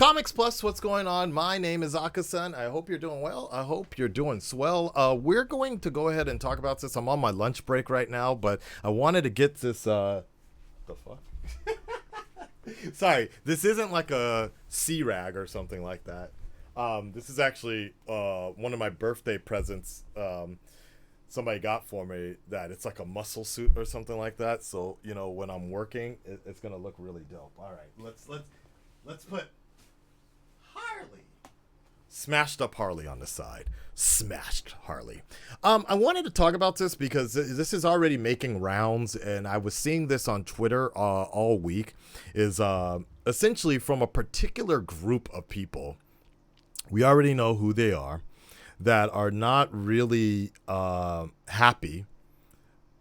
Comics Plus, what's going on? My name is Akasan. I hope you're doing well. I hope you're doing swell. We're going to go ahead and talk about this. I'm on my lunch break right now, but I wanted to get this. The fuck? Sorry, this isn't like a C-rag or something like that. This is actually one of my birthday presents. Somebody got for me that it's like a muscle suit or something like that. So when I'm working, it's gonna look really dope. All right, let's put Harley. Smashed up Harley on the side. Smashed Harley. I wanted to talk about this because this is already making rounds, and I was seeing this on Twitter all week. Is essentially from a particular group of people. We already know who they are, that are not really happy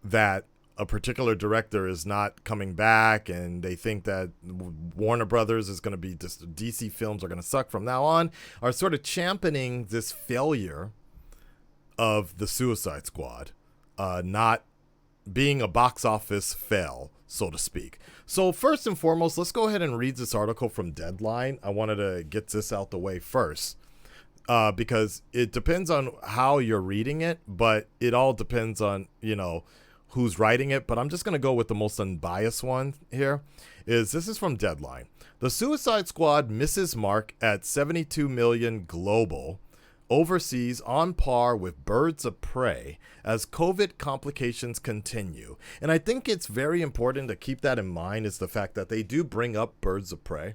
that a particular director is not coming back, and they think that Warner Brothers is going to be just DC films are going to suck from now on, are sort of championing this failure of the Suicide Squad not being a box office fail, so to speak. So first and foremost, let's go ahead and read this article from Deadline. I wanted to get this out the way first. Because it depends on how you're reading it, but it all depends on, who's writing it. But I'm just going to go with the most unbiased one here. This is from Deadline. The Suicide Squad misses mark at 72 million global, overseas on par with Birds of Prey as COVID complications continue. And I think it's very important to keep that in mind, is the fact that they do bring up Birds of Prey.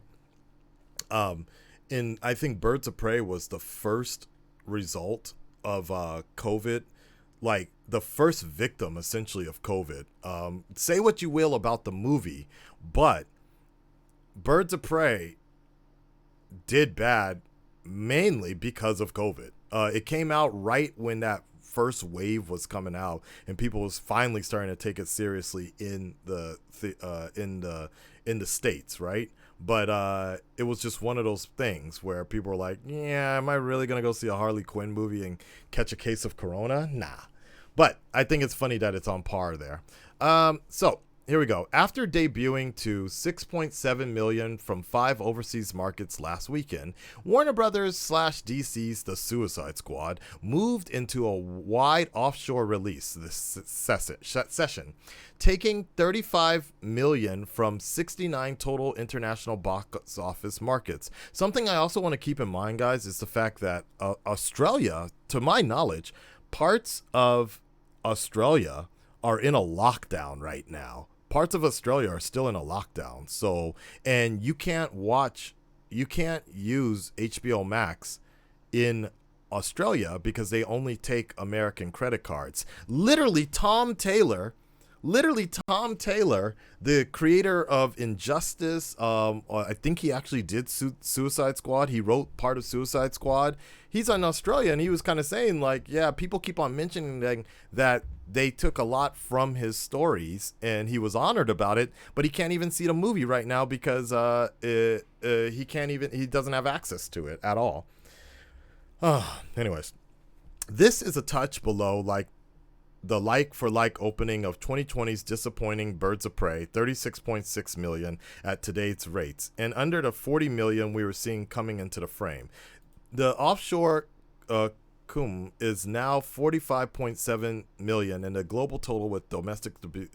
And I think Birds of Prey was the first result of COVID, like the first victim essentially of COVID. Say what you will about the movie, but Birds of Prey did bad mainly because of COVID. It came out right when that first wave was coming out, and people was finally starting to take it seriously in the States, right? But it was just one of those things where people were like, yeah, am I really going to go see a Harley Quinn movie and catch a case of Corona? Nah. But I think it's funny that it's on par there. So here we go. After debuting to 6.7 million from 5 overseas markets last weekend, Warner Brothers / DC's The Suicide Squad moved into a wide offshore release this session, taking 35 million from 69 total international box office markets. Something I also want to keep in mind, guys, is the fact that Australia, to my knowledge, parts of Australia are in a lockdown right now. Parts of Australia are still in a lockdown. So, and you can't use HBO Max in Australia because they only take American credit cards. Literally, Tom Taylor, the creator of Injustice, I think he actually did Suicide Squad. He wrote part of Suicide Squad. He's in Australia, and he was kind of saying, like, yeah, people keep on mentioning that they took a lot from his stories, and he was honored about it, but he can't even see the movie right now because he doesn't have access to it at all. Anyways, this is a touch below, like, the like-for-like opening of 2020's disappointing Birds of Prey, 36.6 million at today's rates, and under the 40 million we were seeing coming into the frame. The offshore cum is now 45.7 million, and the global total with domestic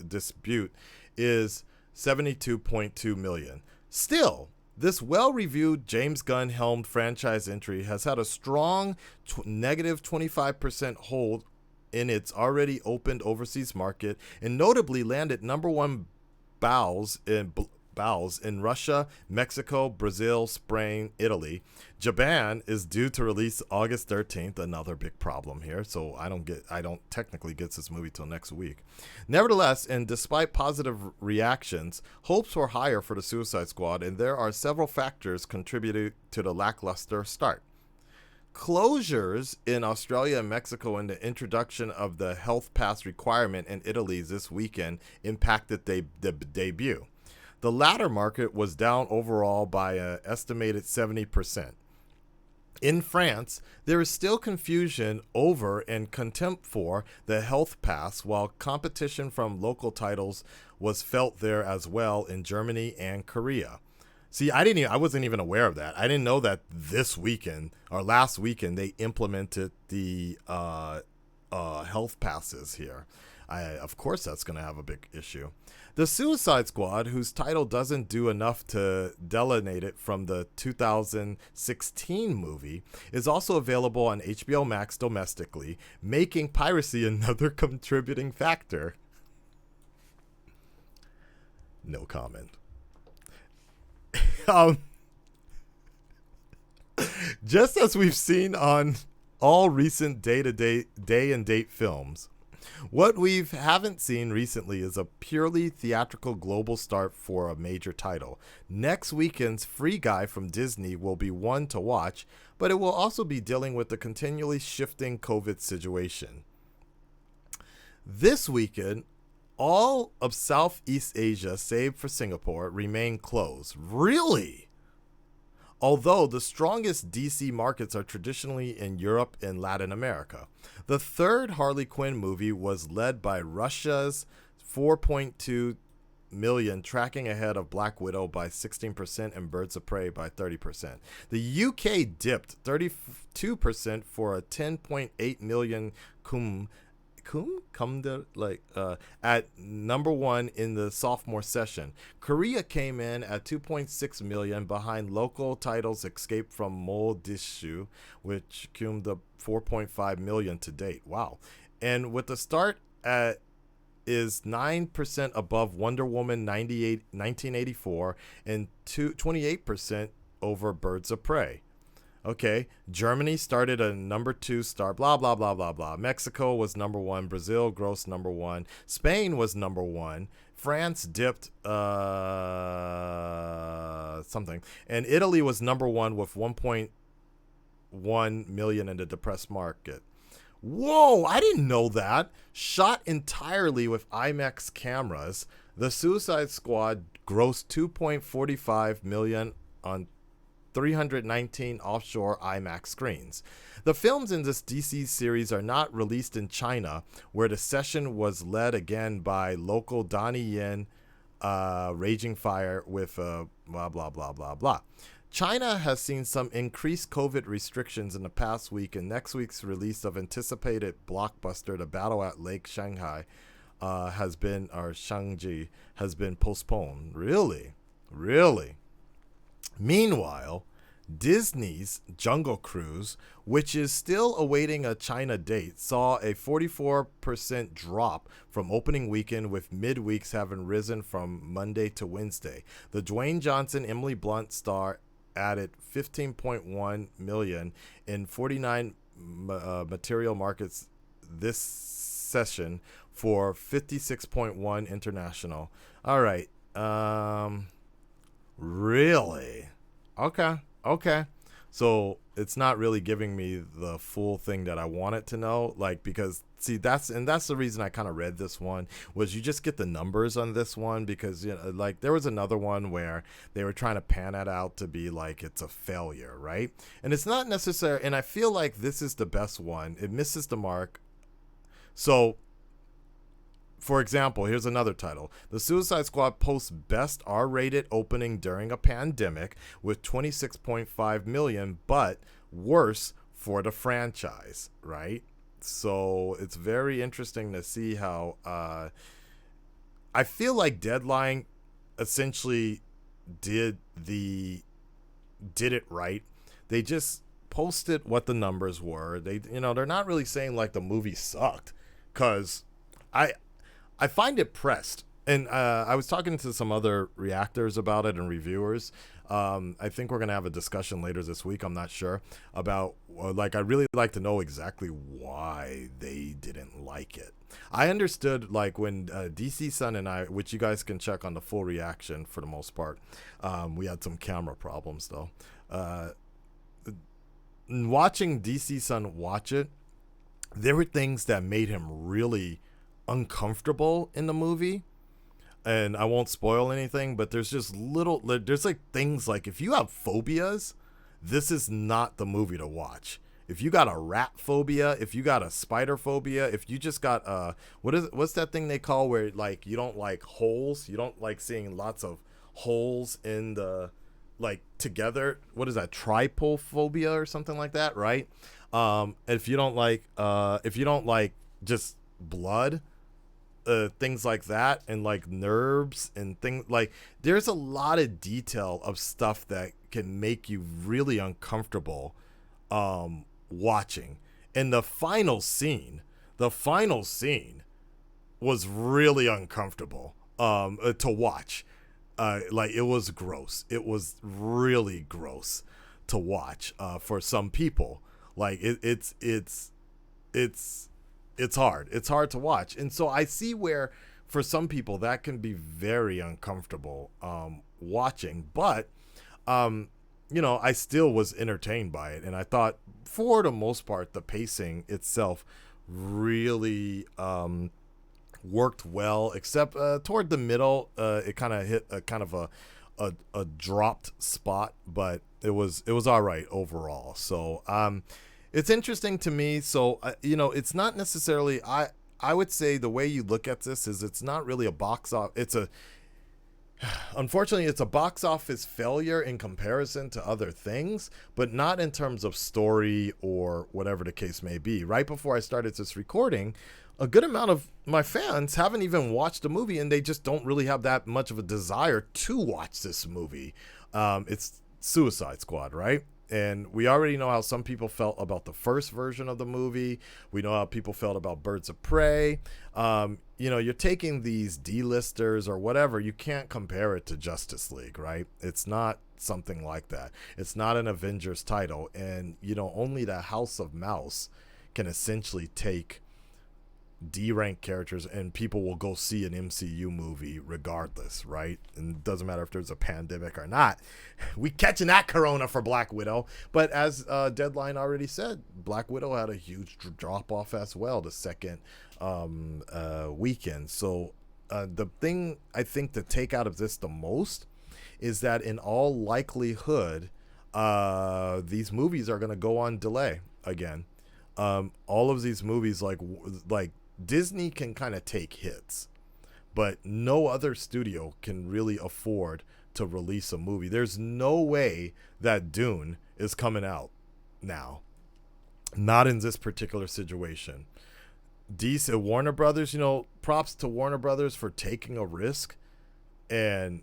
dispute is 72.2 million. Still, this well-reviewed James Gunn-helmed franchise entry has had a strong negative 25% hold in its already opened overseas market, and notably landed number one bows in Russia, Mexico, Brazil, Spain, Italy. Japan is due to release August 13th, another big problem here, so I don't technically get this movie till next week. Nevertheless, and despite positive reactions, hopes were higher for the Suicide Squad, and there are several factors contributing to the lackluster start. Closures in Australia and Mexico and the introduction of the health pass requirement in Italy this weekend impacted the debut. The latter market was down overall by an estimated 70%. In France, there is still confusion over and contempt for the health pass, while competition from local titles was felt there as well in Germany and Korea. See, I wasn't even aware of that. I didn't know that this weekend or last weekend they implemented the health passes here. Of course, that's going to have a big issue. The Suicide Squad, whose title doesn't do enough to delineate it from the 2016 movie, is also available on HBO Max domestically, making piracy another contributing factor. No comment. um, just as we've seen on all recent day and date films, what we haven't seen recently is a purely theatrical global start for a major title. Next weekend's Free Guy from Disney will be one to watch, but it will also be dealing with the continually shifting COVID situation. This weekend, all of Southeast Asia, save for Singapore, remain closed. Really? Although the strongest DC markets are traditionally in Europe and Latin America. The third Harley Quinn movie was led by Russia's 4.2 million, tracking ahead of Black Widow by 16% and Birds of Prey by 30%. The UK dipped 32% for a 10.8 million at number one in the sophomore session. Korea came in at 2.6 million behind local titles Escape from Mogadishu, which cummed the 4.5 million to date. Wow. And with the start at is 9% above Wonder Woman 1984 and 28% over Birds of Prey. Okay, Germany started a number 2 star, blah, blah, blah, blah, blah. Mexico was number 1. Brazil grossed number 1. Spain was number 1. France dipped something. And Italy was number 1 with 1.1 million in the depressed market. Whoa, I didn't know that. Shot entirely with IMAX cameras, The Suicide Squad grossed 2.45 million on 319 offshore IMAX screens. The films in this DC series are not released in China, where the session was led again by local Donnie Yen, Raging Fire with blah, blah, blah, blah, blah. China has seen some increased COVID restrictions in the past week, and next week's release of anticipated blockbuster The Battle at Lake Shanghai Shangji has been postponed. Really? Meanwhile, Disney's Jungle Cruise, which is still awaiting a China date, saw a 44% drop from opening weekend, with midweeks having risen from Monday to Wednesday. The Dwayne Johnson, Emily Blunt star added 15.1 million in 49 material markets this session for 56.1 international. All right. Really? Okay. So it's not really giving me the full thing that I want it to know, like, because see, that's the reason I kind of read this one, was you just get the numbers on this one, because, you know, like, there was another one where they were trying to pan it out to be like it's a failure, right? And it's not necessary, and I feel like this is the best one. It misses the mark. So, for example, here's another title. The Suicide Squad posts best R-rated opening during a pandemic with 26.5 million, but worse for the franchise, right? So it's very interesting to see how I feel like Deadline essentially did it right. They just posted what the numbers were. They're not really saying like the movie sucked, because I find it pressed. And I was talking to some other reactors about it and reviewers. I think we're going to have a discussion later this week. I'm not sure about, I really like to know exactly why they didn't like it. I understood, like, when DC Sun and I, which you guys can check on the full reaction for the most part. We had some camera problems, though. Watching DC Sun watch it, there were things that made him really uncomfortable in the movie, and I won't spoil anything, but there's just there's like things like, if you have phobias, this is not the movie to watch. If you got a rat phobia, if you got a spider phobia, if you just got what's that thing they call where, like, you don't like holes, you don't like seeing lots of holes in the like together. What is that? Trypophobia or something like that, right? If you don't like just blood, things like that, and like nerves and things like, there's a lot of detail of stuff that can make you really uncomfortable watching. And the final scene was really uncomfortable to watch. Like, it was gross. It was really gross to watch for some people. Like, it's hard. It's hard to watch. And so I see where for some people that can be very uncomfortable watching. But I still was entertained by it, and I thought for the most part the pacing itself really worked well, except toward the middle it kind of hit a kind of a dropped spot, but it was all right overall. So it's interesting to me. So it's not necessarily, I would say the way you look at this is it's not really a box off. Unfortunately, it's a box office failure in comparison to other things, but not in terms of story or whatever the case may be. Right before I started this recording, a good amount of my fans haven't even watched the movie, and they just don't really have that much of a desire to watch this movie. It's Suicide Squad, right? And we already know how some people felt about the first version of the movie. We know how people felt about Birds of Prey. You're taking these D-listers or whatever. You can't compare it to Justice League, right? It's not something like that. It's not an Avengers title. And, only the House of Mouse can essentially take D-rank characters, and people will go see an MCU movie regardless, right? And it doesn't matter if there's a pandemic or not. We catching that corona for Black Widow. But as Deadline already said, Black Widow had a huge drop off as well the second weekend. So the thing I think to take out of this the most is that in all likelihood these movies are going to go on delay again. All of these movies, like Disney can kind of take hits, but no other studio can really afford to release a movie. There's no way that Dune is coming out now. Not in this particular situation. DC, Warner Brothers, props to Warner Brothers for taking a risk and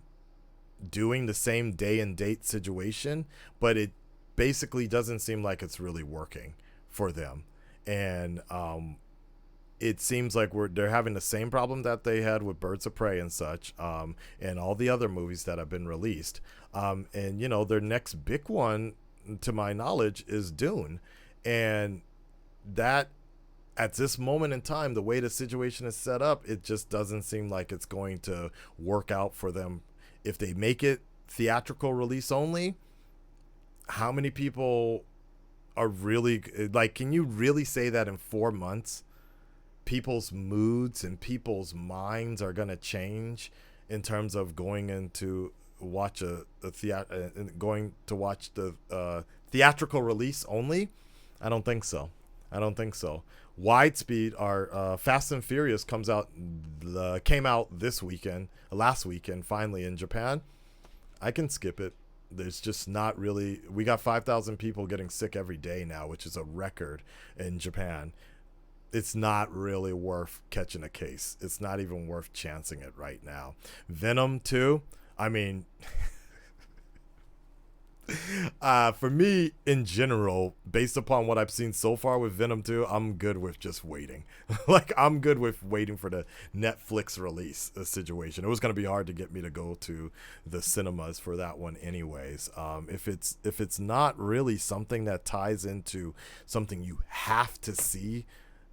doing the same day and date situation, but it basically doesn't seem like it's really working for them. And it seems like they're having the same problem that they had with Birds of Prey and such, and all the other movies that have been released. And their next big one, to my knowledge, is Dune. And that, at this moment in time, the way the situation is set up, it just doesn't seem like it's going to work out for them. If they make it theatrical release only, how many people are really, like, can you really say that in 4 months people's moods and people's minds are going to change in terms of going into watch going to watch the theatrical release only? I don't think so. Widespeed, our Fast and Furious came out last weekend finally in Japan. I can skip it. There's just not really, we got 5,000 people getting sick every day now, which is a record in Japan. It's not really worth catching a case. It's not even worth chancing it right now. Venom 2, I mean, for me in general, based upon what I've seen so far with Venom 2, I'm good with just waiting. Like, I'm good with waiting for the Netflix release situation. It was going to be hard to get me to go to the cinemas for that one anyways. If it's not really something that ties into something you have to see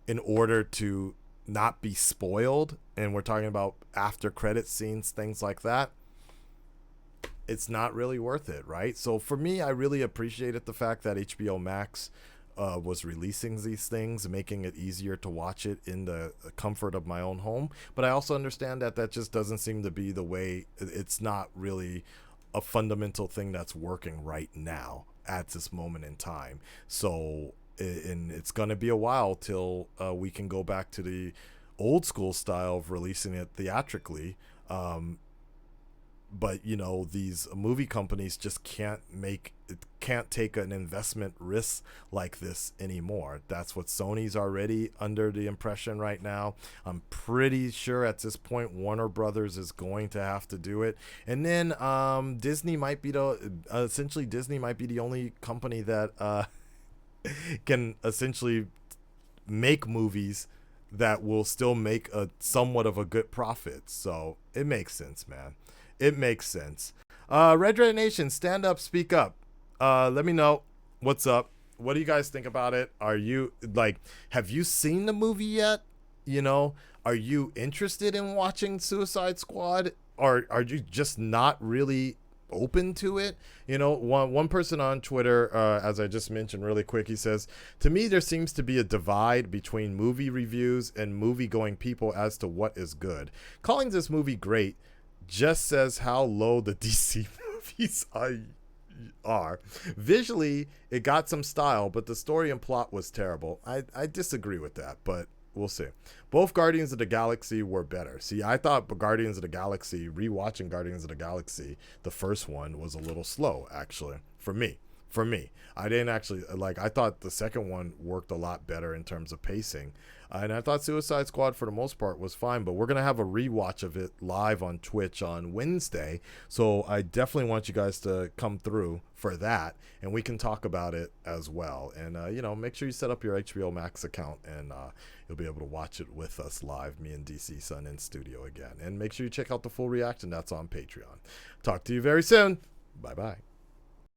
in order to not be spoiled, and we're talking about after credit scenes, things like that, it's not really worth it, right? So for me, I really appreciated the fact that HBO Max was releasing these things, making it easier to watch it in the comfort of my own home. But I also understand that just doesn't seem to be the way. It's not really a fundamental thing that's working right now at this moment in time. So, and it's going to be a while till we can go back to the old school style of releasing it theatrically. but you know, these movie companies just can't take an investment risk like this anymore. That's what Sony's already under the impression right now. I'm pretty sure at this point Warner Brothers is going to have to do it, and then Disney might be the only company that can essentially make movies that will still make a somewhat of a good profit. So it makes sense, man. It makes sense. Red Nation, stand up, speak up. Let me know what's up. What do you guys think about it? Are you like, have you seen the movie yet? You know, are you interested in watching Suicide Squad? Or are you just not really open to it? You know, one person on Twitter, as I just mentioned really quick, he says, to me there seems to be a divide between movie reviews and movie going people as to what is good. Calling this movie great just says how low the DC movies are. Visually it got some style, but the story and plot was terrible. I disagree with that, but we'll see. Both Guardians of the Galaxy were better. See, I thought rewatching Guardians of the Galaxy, the first one, was a little slow, actually, for me. I didn't actually, like, I thought the second one worked a lot better in terms of pacing. And I thought Suicide Squad, for the most part, was fine. But we're going to have a rewatch of it live on Twitch on Wednesday. So I definitely want you guys to come through for that. And we can talk about it as well. And, you know, make sure you set up your HBO Max account. And you'll be able to watch it with us live, me and DC Sun in studio again. And make sure you check out the full reaction. That's on Patreon. Talk to you very soon. Bye-bye.